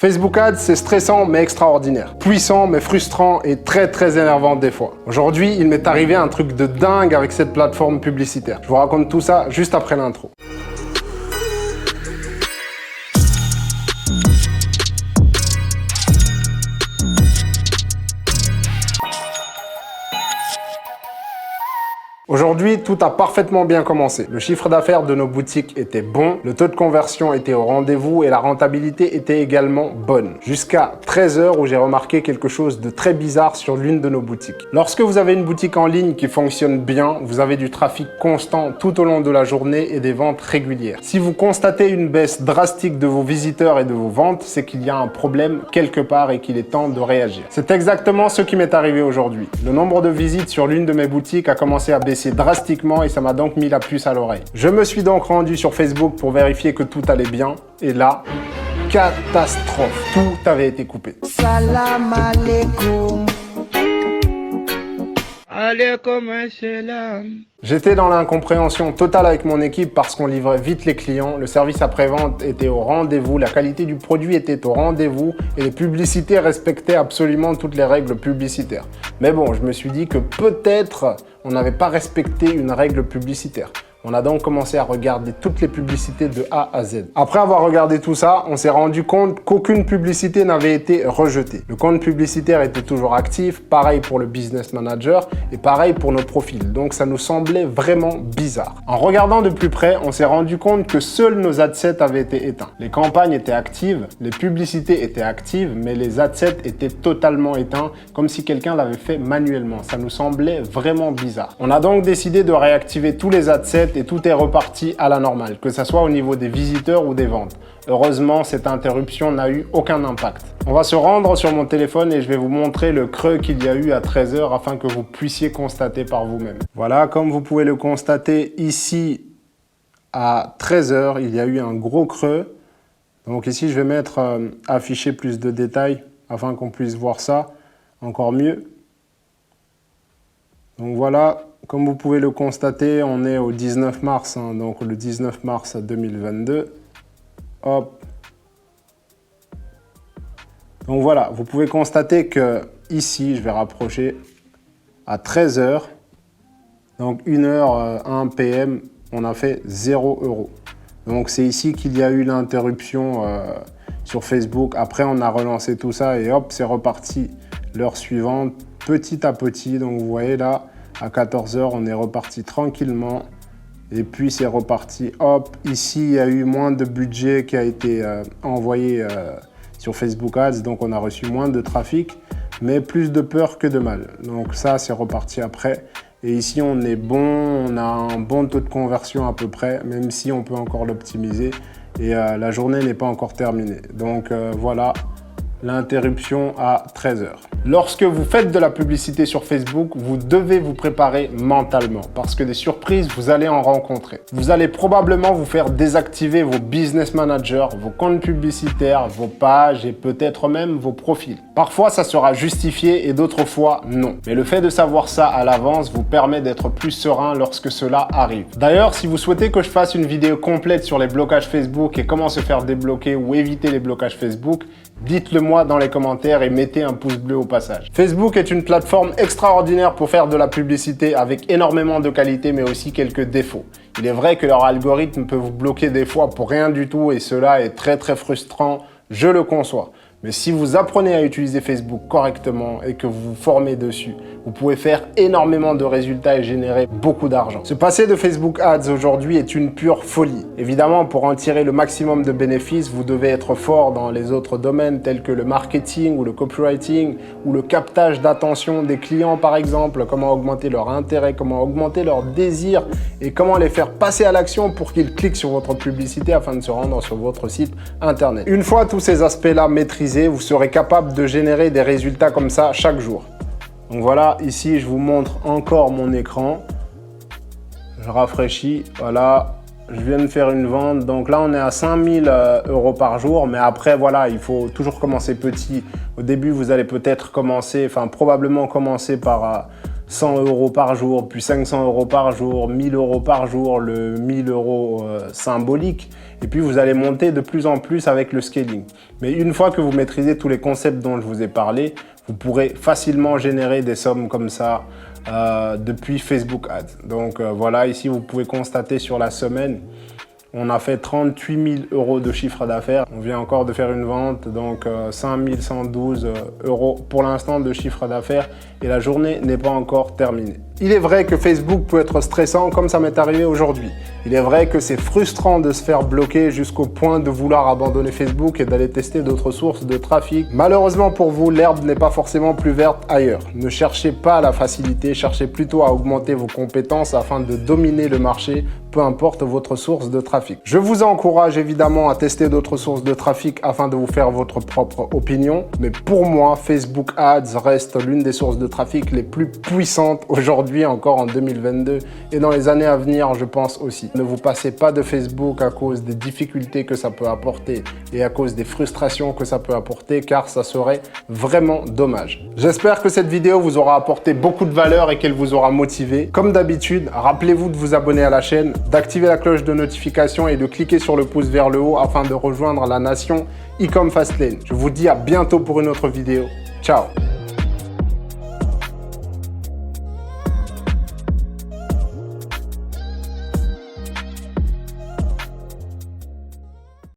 Facebook Ads, c'est stressant mais extraordinaire. Puissant mais frustrant et très énervant des fois. Aujourd'hui, il m'est arrivé un truc de dingue avec cette plateforme publicitaire. Je vous raconte tout ça juste après l'intro. Aujourd'hui, tout a parfaitement bien commencé. Le chiffre d'affaires de nos boutiques était bon, le taux de conversion était au rendez-vous et la rentabilité était également bonne. Jusqu'à 13 h où j'ai remarqué quelque chose de très bizarre sur l'une de nos boutiques. Lorsque vous avez une boutique en ligne qui fonctionne bien, vous avez du trafic constant tout au long de la journée et des ventes régulières. Si vous constatez une baisse drastique de vos visiteurs et de vos ventes, c'est qu'il y a un problème quelque part et qu'il est temps de réagir. C'est exactement ce qui m'est arrivé aujourd'hui. Le nombre de visites sur l'une de mes boutiques a commencé à baisser drastiquement et ça m'a donc mis la puce à l'oreille. Je me suis donc rendu sur Facebook pour vérifier que tout allait bien et là, catastrophe, tout avait été coupé. Salam alaikum. Alaikum assalam. J'étais dans l'incompréhension totale avec mon équipe parce qu'on livrait vite les clients, le service après-vente était au rendez-vous, la qualité du produit était au rendez-vous et les publicités respectaient absolument toutes les règles publicitaires. Mais bon, je me suis dit que peut-être on n'avait pas respecté une règle publicitaire. On a donc commencé à regarder toutes les publicités de A à Z. Après avoir regardé tout ça, on s'est rendu compte qu'aucune publicité n'avait été rejetée. Le compte publicitaire était toujours actif, pareil pour le business manager et pareil pour nos profils. Donc ça nous semblait vraiment bizarre. En regardant de plus près, on s'est rendu compte que seuls nos adsets avaient été éteints. Les campagnes étaient actives, les publicités étaient actives, mais les adsets étaient totalement éteints, comme si quelqu'un l'avait fait manuellement. Ça nous semblait vraiment bizarre. On a donc décidé de réactiver tous les adsets et tout est reparti à la normale, que ce soit au niveau des visiteurs ou des ventes. Heureusement, cette interruption n'a eu aucun impact. On va se rendre sur mon téléphone et je vais vous montrer le creux qu'il y a eu à 13 h afin que vous puissiez constater par vous-même. Voilà, comme vous pouvez le constater ici, à 13 h, il y a eu un gros creux. Donc ici, je vais mettre afficher plus de détails afin qu'on puisse voir ça encore mieux. Donc voilà. Comme vous pouvez le constater, on est au 19 mars, donc le 19 mars 2022. Hop. Donc voilà, vous pouvez constater que ici, je vais rapprocher à 13 h, donc 1h, 1 PM, on a fait 0 €. Donc c'est ici qu'il y a eu l'interruption sur Facebook. Après, on a relancé tout ça et hop, c'est reparti l'heure suivante, petit à petit. Donc vous voyez là, à 14 h, on est reparti tranquillement. Et puis, c'est reparti. Hop, ici, il y a eu moins de budget qui a été envoyé sur Facebook Ads. Donc, on a reçu moins de trafic, mais plus de peur que de mal. Donc, ça, c'est reparti après. Et ici, on est bon. On a un bon taux de conversion à peu près, même si on peut encore l'optimiser. Et la journée n'est pas encore terminée. Donc, voilà l'interruption à 13 h. Lorsque vous faites de la publicité sur Facebook, vous devez vous préparer mentalement parce que des surprises, vous allez en rencontrer. Vous allez probablement vous faire désactiver vos business managers, vos comptes publicitaires, vos pages et peut-être même vos profils. Parfois, ça sera justifié et d'autres fois, non. Mais le fait de savoir ça à l'avance vous permet d'être plus serein lorsque cela arrive. D'ailleurs, si vous souhaitez que je fasse une vidéo complète sur les blocages Facebook et comment se faire débloquer ou éviter les blocages Facebook, dites-le moi dans les commentaires et mettez un pouce bleu au passage. Facebook est une plateforme extraordinaire pour faire de la publicité avec énormément de qualité mais aussi quelques défauts. Il est vrai que leur algorithme peut vous bloquer des fois pour rien du tout et cela est très frustrant, je le conçois. Mais si vous apprenez à utiliser Facebook correctement et que vous vous formez dessus, vous pouvez faire énormément de résultats et générer beaucoup d'argent. Se passer de Facebook Ads aujourd'hui est une pure folie. Évidemment, pour en tirer le maximum de bénéfices, vous devez être fort dans les autres domaines tels que le marketing ou le copywriting ou le captage d'attention des clients par exemple, comment augmenter leur intérêt, comment augmenter leur désir et comment les faire passer à l'action pour qu'ils cliquent sur votre publicité afin de se rendre sur votre site internet. Une fois tous ces aspects-là maîtrisés, vous serez capable de générer des résultats comme ça chaque jour. Donc voilà, ici je vous montre encore mon écran. Je rafraîchis, voilà, je viens de faire une vente. Donc là on est à 5000 € par jour, mais après voilà, il faut toujours commencer petit. Au début vous allez peut-être commencer, probablement commencer par 100 € par jour, puis 500 € par jour, 1000 € par jour, le 1000 € symbolique. Et puis vous allez monter de plus en plus avec le scaling. Mais une fois que vous maîtrisez tous les concepts dont je vous ai parlé, vous pourrez facilement générer des sommes comme ça depuis Facebook Ads. Donc voilà, ici vous pouvez constater sur la semaine, on a fait 38 000 € de chiffre d'affaires. On vient encore de faire une vente, donc 5 112 € pour l'instant de chiffre d'affaires et la journée n'est pas encore terminée. Il est vrai que Facebook peut être stressant comme ça m'est arrivé aujourd'hui. Il est vrai que c'est frustrant de se faire bloquer jusqu'au point de vouloir abandonner Facebook et d'aller tester d'autres sources de trafic. Malheureusement pour vous, l'herbe n'est pas forcément plus verte ailleurs. Ne cherchez pas la facilité, cherchez plutôt à augmenter vos compétences afin de dominer le marché, peu importe votre source de trafic. Je vous encourage évidemment à tester d'autres sources de trafic afin de vous faire votre propre opinion. Mais pour moi, Facebook Ads reste l'une des sources de trafic les plus puissantes aujourd'hui, encore en 2022 et dans les années à venir, je pense aussi. Ne vous passez pas de Facebook à cause des difficultés que ça peut apporter et à cause des frustrations que ça peut apporter, car ça serait vraiment dommage. J'espère que cette vidéo vous aura apporté beaucoup de valeur et qu'elle vous aura motivé. Comme d'habitude, rappelez-vous de vous abonner à la chaîne, d'activer la cloche de notification et de cliquer sur le pouce vers le haut afin de rejoindre la nation e-com Fastlane. Je vous dis à bientôt pour une autre vidéo. Ciao!